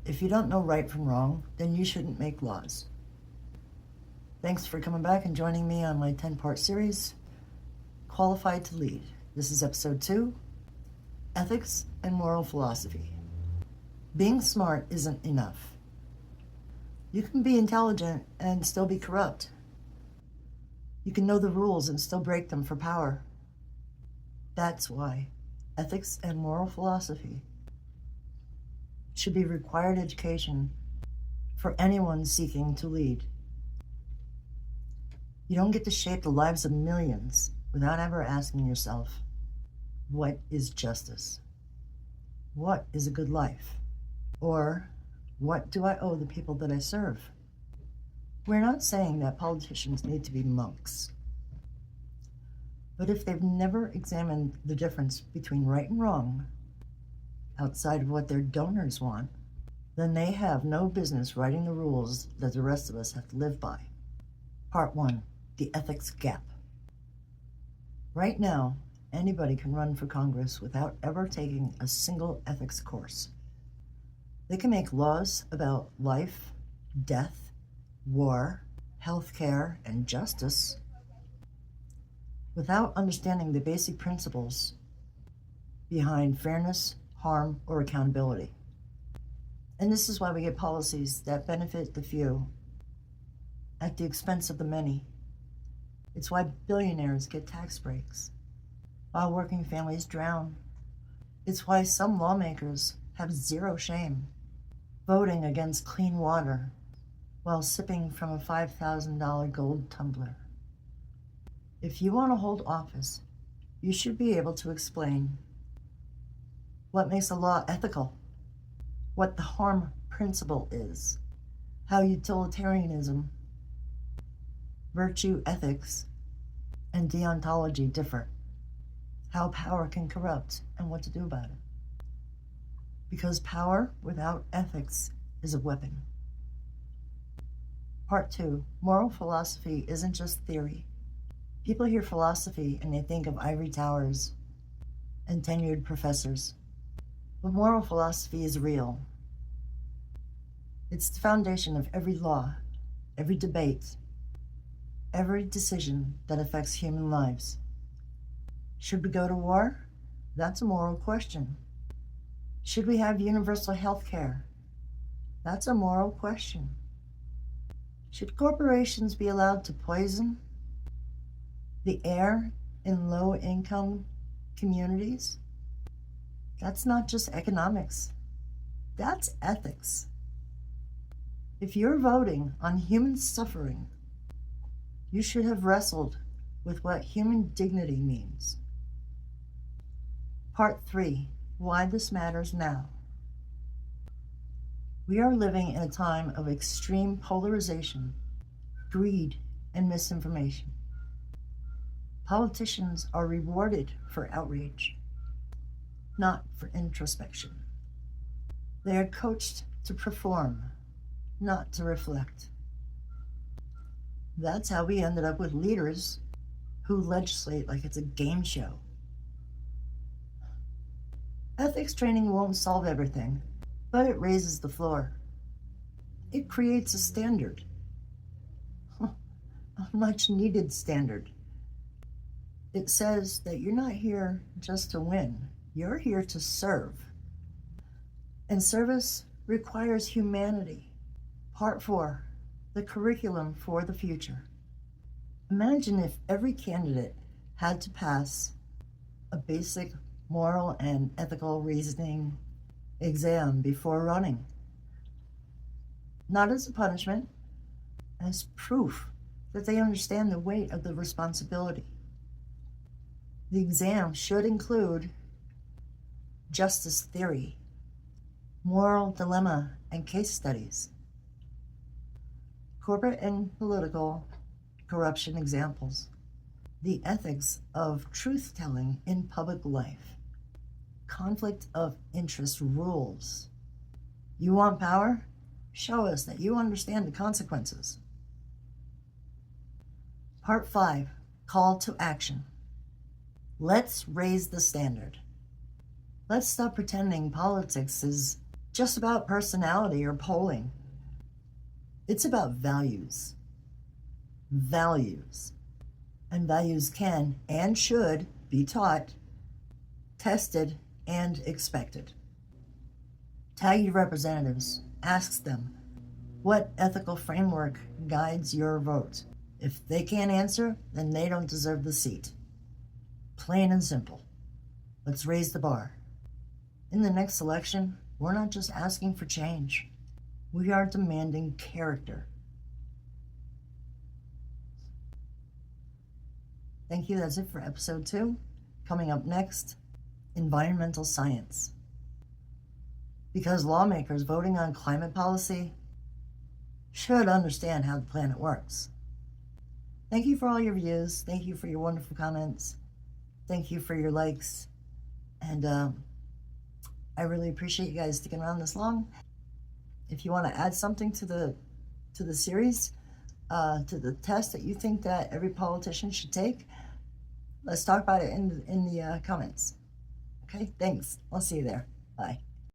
If you don't know right from wrong, then you shouldn't make laws. Thanks for coming back and joining me on my 10-part series, Qualified to Lead. This is episode 2, Ethics and Moral Philosophy. Being smart isn't enough. You can be intelligent and still be corrupt. You can know the rules and still break them for power. That's why ethics and moral philosophy should be required education for anyone seeking to lead. You don't get to shape the lives of millions without ever asking yourself, what is justice? What is a good life? Or, what do I owe the people that I serve? We're not saying that politicians need to be monks. But if they've never examined the difference between right and wrong, outside of what their donors want, then they have no business writing the rules that the rest of us have to live by. Part 1, the ethics gap. Right now, anybody can run for Congress without ever taking a single ethics course. They can make laws about life, death, war, healthcare, and justice without understanding the basic principles behind fairness, harm, or accountability. And this is why we get policies that benefit the few at the expense of the many. It's why billionaires get tax breaks, while working families drown. It's why some lawmakers have zero shame, voting against clean water while sipping from a $5,000 gold tumbler. If you want to hold office, you should be able to explain what makes a law ethical, what the harm principle is, how utilitarianism, virtue ethics, and deontology differ, how power can corrupt, and what to do about it. Because power without ethics is a weapon. Part 2, moral philosophy isn't just theory. People hear philosophy and they think of ivory towers and tenured professors. But moral philosophy is real. It's the foundation of every law, every debate, every decision that affects human lives. Should we go to war? That's a moral question. Should we have universal health care? That's a moral question. Should corporations be allowed to poison the air in low-income communities? That's not just economics. That's ethics. If you're voting on human suffering, you should have wrestled with what human dignity means. Part 3, why this matters now. We are living in a time of extreme polarization, greed, and misinformation. Politicians are rewarded for outrage, not for introspection. They are coached to perform, not to reflect. That's how we ended up with leaders who legislate like it's a game show. Ethics training won't solve everything, but it raises the floor. It creates a standard, a much needed standard. It says that you're not here just to win, you're here to serve. And service requires humanity. Part 4, the curriculum for the future. Imagine if every candidate had to pass a basic moral and ethical reasoning exam before running. Not as a punishment, as proof that they understand the weight of the responsibility. The exam should include justice theory, moral dilemma, and case studies, corporate and political corruption examples, the ethics of truth-telling in public life, conflict of interest rules. You want power? Show us that you understand the consequences. Part 5, call to action. Let's raise the standard. Let's stop pretending politics is just about personality or polling. It's about values. Values. And values can and should be taught, tested, and expected. Tag your representatives. Ask them, what ethical framework guides your vote? If they can't answer, then they don't deserve the seat. Plain and simple. Let's raise the bar. In the next election, we're not just asking for change. We are demanding character. Thank you. That's it for episode 2. Coming up next, environmental science. Because lawmakers voting on climate policy should understand how the planet works. Thank you for all your views. Thank you for your wonderful comments. Thank you for your likes. And I really appreciate you guys sticking around this long. If you want to add something to the series, to the test that you think that every politician should take, let's talk about it in the comments. Okay, thanks. I'll see you there. Bye.